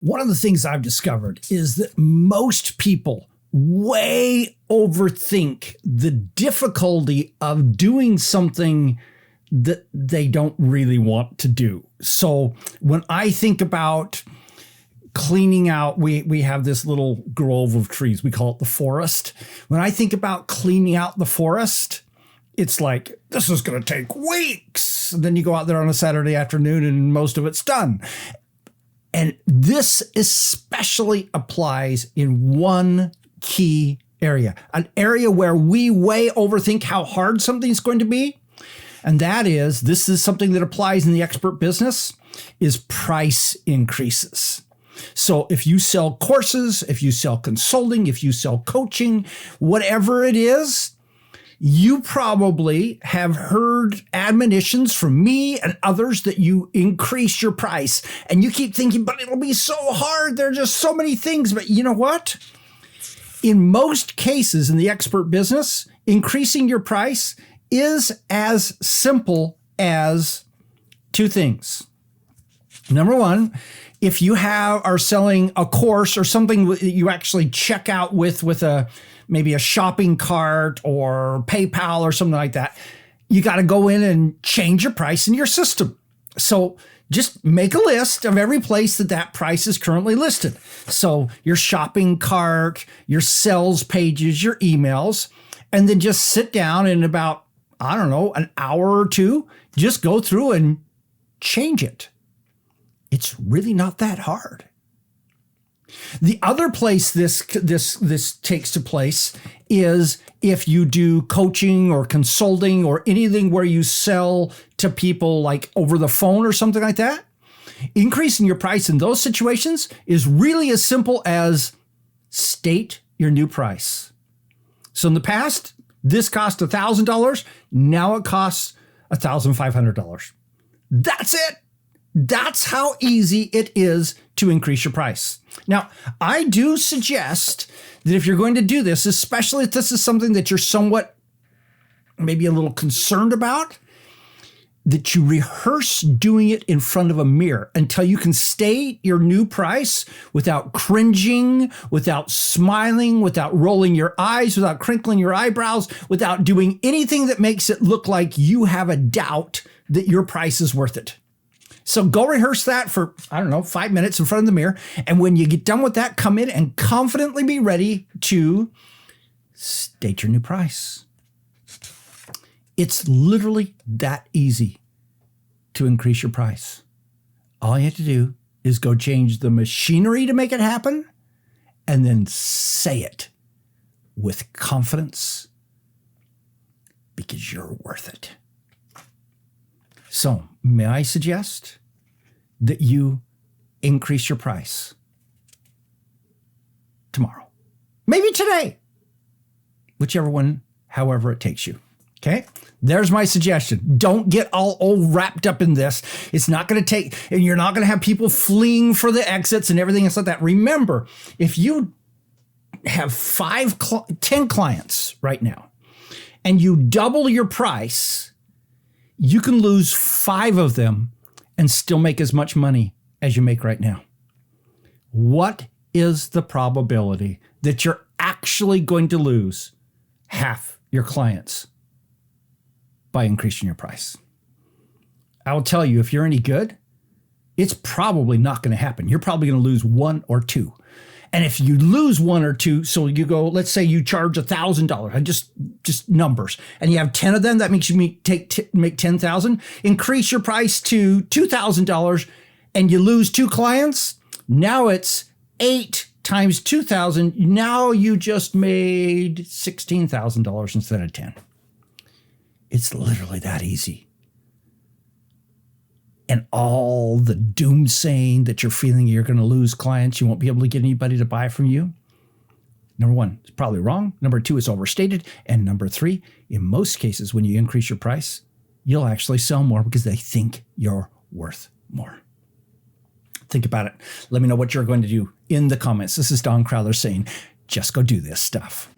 One of the things I've discovered is that most people way overthink the difficulty of doing something that they don't really want to do. So when I think about cleaning out, we have this little grove of trees. We call it the forest. When I think about cleaning out the forest, it's like, this is going to take weeks. And then you go out there on a Saturday afternoon and most of it's done. And this especially applies in one key area, an area where we way overthink how hard something's going to be. And that is, this is something that applies in the expert business, is price increases. So if you sell courses, if you sell consulting, if you sell coaching, whatever it is, you probably have heard admonitions from me and others that you increase your price. And you keep thinking, but it'll be so hard. There are just so many things. But you know what? In most cases in the expert business, increasing your price is as simple as two things. Number one, if you are selling a course or something that you actually check out with maybe a shopping cart or PayPal or something like that, you got to go in and change your price in your system. So just make a list of every place that price is currently listed. So your shopping cart, your sales pages, your emails, and then just sit down in about, an hour or two, just go through and change it. It's really not that hard. The other place this takes to place is if you do coaching or consulting or anything where you sell to people like over the phone or something like that. Increasing your price in those situations is really as simple as state your new price. So in the past, this cost $1,000. Now it costs $1,500. That's it. That's how easy it is to increase your price. Now, I do suggest that if you're going to do this, especially if this is something that you're somewhat maybe a little concerned about, that you rehearse doing it in front of a mirror until you can state your new price without cringing, without smiling, without rolling your eyes, without crinkling your eyebrows, without doing anything that makes it look like you have a doubt that your price is worth it. So go rehearse that for, 5 minutes in front of the mirror. And when you get done with that, come in and confidently be ready to state your new price. It's literally that easy to increase your price. All you have to do is go change the machinery to make it happen and then say it with confidence because you're worth it. So, may I suggest that you increase your price tomorrow, maybe today, whichever one, however it takes you. Okay, there's my suggestion. Don't get all wrapped up in this. It's not going to take, and you're not going to have people fleeing for the exits and everything else like that. Remember, if you have 10 clients right now and you double your price, you can lose 5 of them and still make as much money as you make right now. What is the probability that you're actually going to lose half your clients by increasing your price? I will tell you, if you're any good, it's probably not going to happen. You're probably going to lose 1 or 2. And if you lose 1 or 2, so you go, let's say you charge $1,000, I just numbers, and you have 10 of them, that makes you make 10,000. Increase your price to $2,000 and you lose 2 clients. Now it's 8 times 2,000. Now you just made $16,000 instead of 10. It's literally that easy. And all the doomsaying that you're feeling you're going to lose clients, you won't be able to get anybody to buy from you. Number 1, it's probably wrong. Number 2, it's overstated. And number 3, in most cases, when you increase your price, you'll actually sell more because they think you're worth more. Think about it. Let me know what you're going to do in the comments. This is Don Crowther saying, just go do this stuff.